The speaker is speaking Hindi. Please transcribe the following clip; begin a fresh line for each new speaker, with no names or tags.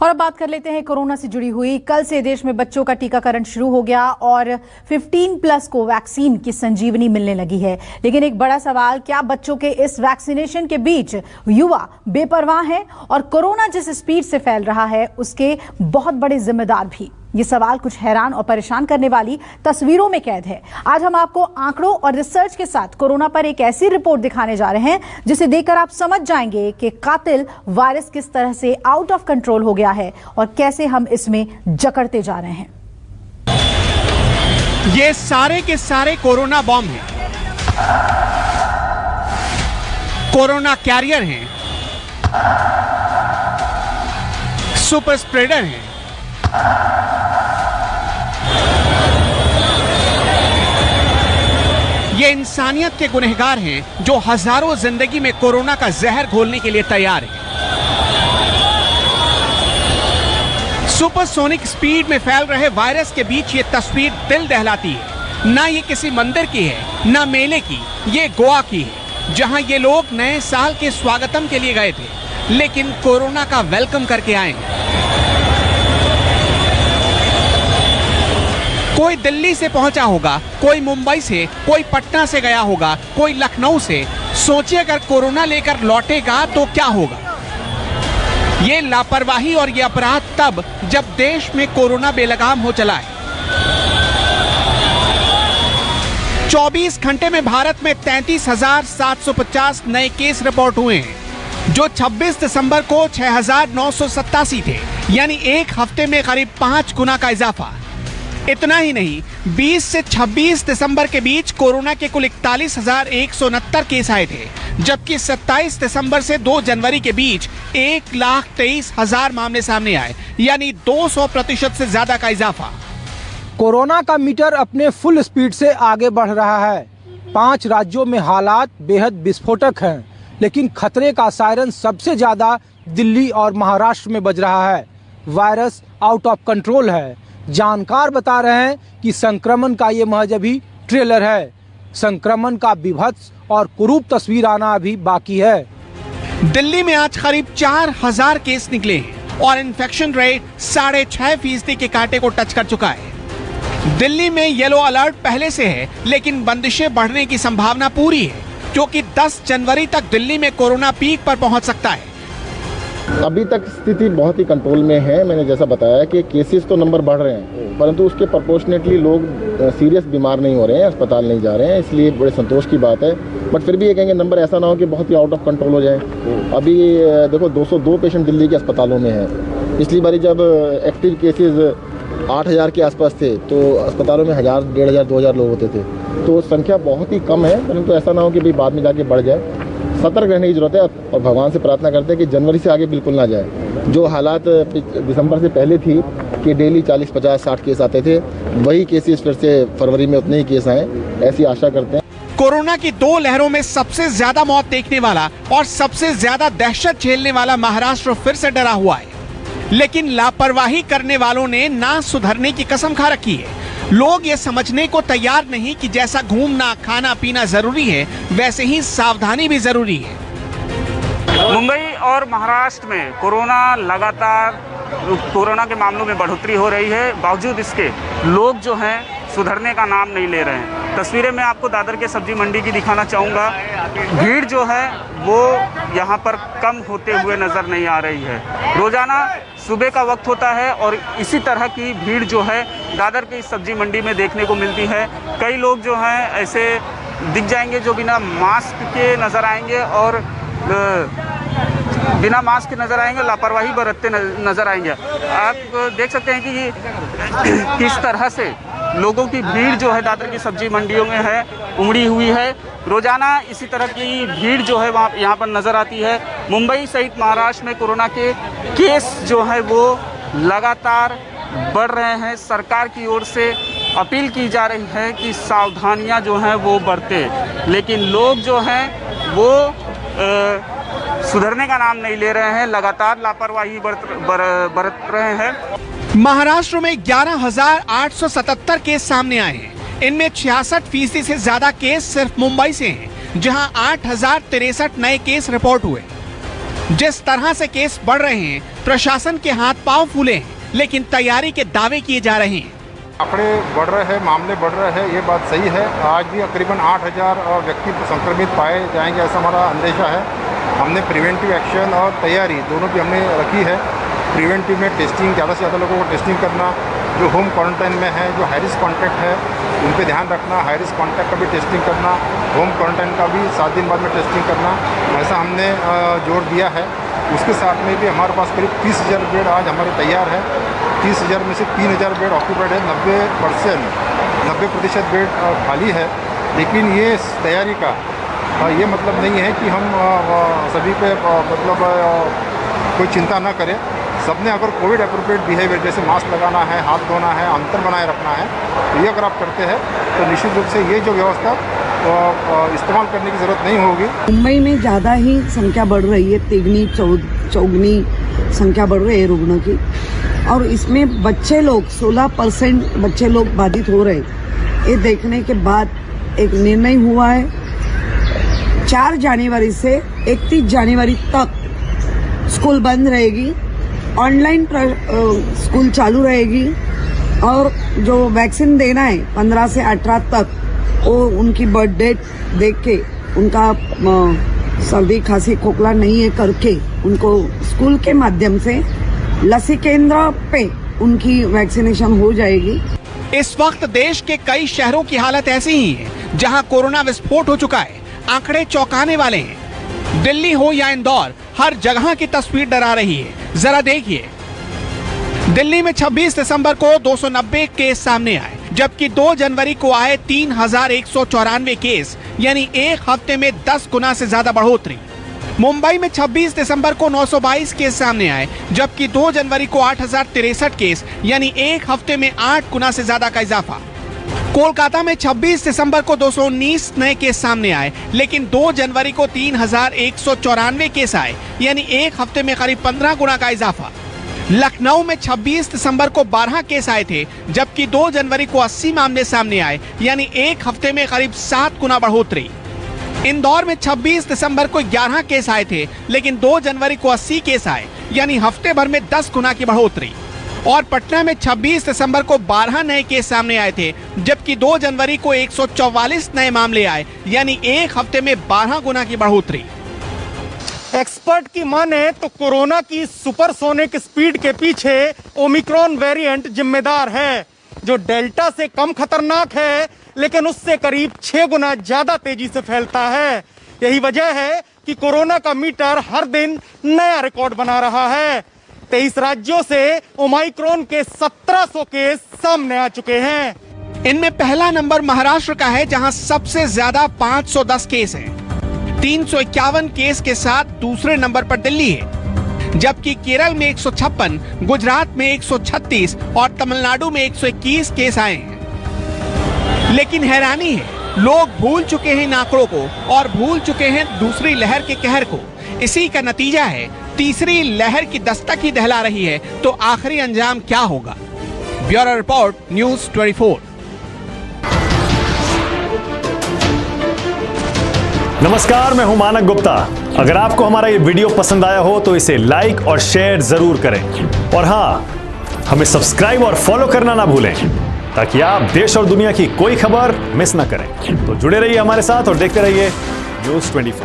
और अब बात कर लेते हैं कोरोना से जुड़ी हुई। कल से देश में बच्चों का टीकाकरण शुरू हो गया और 15+ को वैक्सीन की संजीवनी मिलने लगी है। लेकिन एक बड़ा सवाल, क्या बच्चों के इस वैक्सीनेशन के बीच युवा बेपरवाह हैं और कोरोना जिस स्पीड से फैल रहा है उसके बहुत बड़े जिम्मेदार भी? ये सवाल कुछ हैरान और परेशान करने वाली तस्वीरों में कैद है। आज हम आपको आंकड़ों और रिसर्च के साथ कोरोना पर एक ऐसी रिपोर्ट दिखाने जा रहे हैं जिसे देखकर आप समझ जाएंगे कि कातिल वायरस किस तरह से आउट ऑफ कंट्रोल हो गया है और कैसे हम इसमें जकड़ते जा रहे हैं।
ये सारे के सारे कोरोना बॉम्ब हैं, कोरोना कैरियर हैं, सुपर स्प्रेडर हैं। ये इंसानियत के गुनहगार हैं जो हजारों जिंदगी में कोरोना का जहर घोलने के लिए तैयार हैं। सुपरसोनिक स्पीड में फैल रहे वायरस के बीच ये तस्वीर दिल दहलाती है। ना ये किसी मंदिर की है, ना मेले की, ये गोवा की है, जहां ये लोग नए साल के स्वागतम के लिए गए थे, लेकिन कोरोना का वेलकम करके आए। कोई दिल्ली से पहुंचा होगा, कोई मुंबई से, कोई पटना से गया होगा, कोई लखनऊ से। सोचिए अगर कोरोना लेकर लौटेगा तो क्या होगा। ये लापरवाही और ये अपराध तब जब देश में कोरोना बेलगाम हो चला है। 24 घंटे में भारत में 33,750 नए केस रिपोर्ट हुए हैं, जो 26 दिसंबर को 6,987 थे, यानी एक हफ्ते में करीब 5 गुना का इजाफा। इतना ही नहीं, 20 से 26 दिसंबर के बीच कोरोना के कुल 41,169 केस आए थे, जबकि 27 दिसंबर से 2 जनवरी के बीच 1,23,000 मामले सामने आए, यानी 200% से ज्यादा का इजाफा।
कोरोना का मीटर अपने फुल स्पीड से आगे बढ़ रहा है। 5 राज्यों में हालात बेहद विस्फोटक हैं, लेकिन खतरे का सायरन सबसे ज्यादा दिल्ली और महाराष्ट्र में बज रहा है। वायरस आउट ऑफ कंट्रोल है। जानकार बता रहे हैं कि संक्रमण का ये महज अभी ट्रेलर है। संक्रमण का विभत्स और कुरूप तस्वीर आना अभी बाकी है।
दिल्ली में आज करीब 4,000 केस निकले हैं और इन्फेक्शन रेट 6.5% के कांटे को टच कर चुका है। दिल्ली में येलो अलर्ट पहले से है, लेकिन बंदिशें बढ़ने की संभावना पूरी है, क्योंकि 10 जनवरी तक दिल्ली में कोरोना पीक पर पहुंच सकता है।
अभी तक स्थिति बहुत ही कंट्रोल में है। मैंने जैसा बताया कि केसेस तो नंबर बढ़ रहे हैं, परंतु उसके प्रोपोर्शनेटली लोग सीरियस बीमार नहीं हो रहे हैं, अस्पताल नहीं जा रहे हैं, इसलिए बड़े संतोष की बात है। बट फिर भी ये कहेंगे नंबर ऐसा ना हो कि बहुत ही आउट ऑफ कंट्रोल हो जाए। अभी देखो 202 पेशेंट दिल्ली के अस्पतालों में हैं। पिछली बारी जब एक्टिव केसेस 8,000 के आसपास थे तो अस्पतालों में 1,000, 1,500, 2,000 लोग होते थे, तो संख्या बहुत ही कम है। परंतु ऐसा ना हो कि भाई बाद में जाके बढ़ जाए। सतर्क रहने की जरूरत है और भगवान से प्रार्थना करते हैं कि जनवरी से आगे बिल्कुल ना जाए। जो हालात दिसंबर से पहले थी कि डेली 40, 50, 60 केस आते थे, वही केसेस फिर से फरवरी में उतने ही केस आए, ऐसी आशा करते हैं।
कोरोना की 2 लहरों में सबसे ज्यादा मौत देखने वाला और सबसे ज्यादा दहशत झेलने वाला महाराष्ट्र फिर से डरा हुआ है, लेकिन लापरवाही करने वालों ने ना सुधरने की कसम खा रखी है। लोग ये समझने को तैयार नहीं कि जैसा घूमना, खाना पीना जरूरी है, वैसे ही सावधानी भी जरूरी है।
मुंबई और महाराष्ट्र में कोरोना के मामलों में बढ़ोतरी हो रही है। बावजूद इसके लोग जो हैं सुधरने का नाम नहीं ले रहे हैं। तस्वीरें मैं आपको दादर के सब्जी मंडी की दिखाना चाहूँगा। भीड़ जो है वो यहाँ पर कम होते हुए नज़र नहीं आ रही है। रोज़ाना सुबह का वक्त होता है और इसी तरह की भीड़ जो है दादर की इस सब्जी मंडी में देखने को मिलती है। कई लोग जो हैं ऐसे दिख जाएंगे जो बिना मास्क के नज़र आएंगे और बिना मास्क के नज़र आएंगे, लापरवाही बरतते नज़र आएंगे। आप देख सकते हैं कि किस तरह से लोगों की भीड़ जो है दादर की सब्जी मंडियों में है, उमड़ी हुई है। रोजाना इसी तरह की भीड़ जो है वहाँ यहाँ पर नज़र आती है। मुंबई सहित महाराष्ट्र में कोरोना के केस जो है वो लगातार बढ़ रहे हैं। सरकार की ओर से अपील की जा रही है कि सावधानियाँ जो हैं वो बरते, लेकिन लोग जो हैं वो सुधरने का नाम नहीं ले रहे हैं, लगातार लापरवाही बरत रहे हैं।
महाराष्ट्र में 11,877 केस सामने आए हैं। इनमें 66% से ज्यादा केस सिर्फ मुंबई से हैं, जहां 8,063 नए केस रिपोर्ट हुए। जिस तरह से केस बढ़ रहे हैं, प्रशासन के हाथ पांव फूले हैं, लेकिन तैयारी के दावे किए जा रहे हैं।
आंकड़े बढ़ रहे हैं, मामले बढ़ रहे हैं, ये बात सही है। आज भी करीबन 8000 व्यक्ति संक्रमित पाए जाएंगे ऐसा हमारा अंदेशा है। हमने प्रिवेंटिव एक्शन और तैयारी दोनों भी हमने रखी है। प्रिवेंटिव में टेस्टिंग, ज़्यादा से ज़्यादा लोगों को टेस्टिंग करना, जो होम क्वारंटाइन में है, जो हाई रिस्क कॉन्टैक्ट है उन पे ध्यान रखना, हाई रिस्क कॉन्टैक्ट का भी टेस्टिंग करना, होम क्वारंटाइन का भी 7 दिन बाद में टेस्टिंग करना, ऐसा हमने जोर दिया है। उसके साथ में भी हमारे पास करीब 30,000 बेड आज हमारे तैयार है। 30,000 में से 3,000 बेड ऑक्यूपाइड है, 90% बेड खाली है। लेकिन ये तैयारी का ये मतलब नहीं है कि हम सभी पे मतलब कोई चिंता ना करें। सबने अगर कोविड अप्रोप्रिएट बिहेवियर जैसे मास्क लगाना है, हाथ धोना है, अंतर बनाए रखना है, तो ये अगर आप करते हैं तो निश्चित रूप से ये जो व्यवस्था इस्तेमाल करने की ज़रूरत नहीं होगी।
मुंबई में ज़्यादा ही संख्या बढ़ रही है, तिगनी चौगनी संख्या बढ़ रही है रुग्णों की, और इसमें बच्चे लोग 16% बच्चे लोग बाधित हो रहे। ये देखने के बाद एक निर्णय हुआ है 4 जनवरी से 31 जनवरी तक स्कूल बंद रहेगी, ऑनलाइन स्कूल चालू रहेगी, और जो वैक्सीन देना है 15 से 18 तक वो उनकी बर्थ डेट देख के उनका सर्दी खांसी खोखला नहीं है करके उनको स्कूल के माध्यम से लसी केंद्र पे उनकी वैक्सीनेशन हो जाएगी।
इस वक्त देश के कई शहरों की हालत ऐसी ही है जहां कोरोना विस्फोट हो चुका है। आंकड़े चौंकाने वाले हैं। दिल्ली हो या इंदौर, हर जगह की तस्वीर डरा रही है। जरा देखिए, दिल्ली में 26 दिसंबर को 290 केस सामने आए, जबकि 2 जनवरी को आए 3,194 केस, यानी एक हफ्ते में 10 गुना से ज्यादा बढ़ोतरी। मुंबई में 26 दिसंबर को 922 केस सामने आए, जबकि 2 जनवरी को 8,063 केस, यानी एक हफ्ते में 8 गुना से ज्यादा का इजाफा। कोलकाता में 26 दिसंबर को 219 नए केस सामने आए, लेकिन 2 जनवरी को 3,194 केस आए, यानी एक हफ्ते में करीब 15 गुना का इजाफा। लखनऊ में 26 दिसंबर को 12 केस आए थे, जबकि 2 जनवरी को 80 मामले सामने आए, यानी एक हफ्ते में करीब 7 गुना बढ़ोतरी। इंदौर में 26 दिसंबर को 11 केस आए थे, लेकिन 2 जनवरी को 80 केस आए, यानी हफ्ते भर में 10 गुना की बढ़ोतरी। और पटना में 26 दिसंबर को 12 नए केस सामने आए थे, जबकि 2 जनवरी को 144 नए मामले आए, यानी एक हफ्ते में 12 गुना की बढ़ोतरी।
एक्सपर्ट की माने तो कोरोना की सुपरसोनिक स्पीड के पीछे ओमिक्रॉन वेरिएंट जिम्मेदार है, जो डेल्टा से कम खतरनाक है, लेकिन उससे करीब 6 गुना ज्यादा तेजी से फैलता है। यही वजह है कि कोरोना का मीटर हर दिन नया रिकॉर्ड बना रहा है। 23 राज्यों से ओमिक्रॉन के 1700 केस सामने आ चुके हैं।
इनमें पहला नंबर महाराष्ट्र का है, जहां सबसे ज्यादा 510 केस हैं। 351 केस के साथ दूसरे नंबर पर दिल्ली है, जबकि केरल में 156, गुजरात में 136 और तमिलनाडु में 121 केस आए हैं। लेकिन हैरानी है, लोग भूल चुके हैं इन आंकड़ों को और भूल चुके हैं दूसरी लहर के कहर को। इसी का नतीजा है, तीसरी लहर की दस्तक ही दहला रही है, तो आखिरी अंजाम क्या होगा? Bureau report, news 24।
नमस्कार, मैं हूं मानक गुप्ता। अगर आपको हमारा ये वीडियो पसंद आया हो तो इसे लाइक और शेयर जरूर करें, और हाँ, हमें सब्सक्राइब और फॉलो करना ना भूलें, ताकि आप देश और दुनिया की कोई खबर मिस ना करें। तो जुड़े रहिए हमारे साथ और देखते रहिए न्यूज़ 24।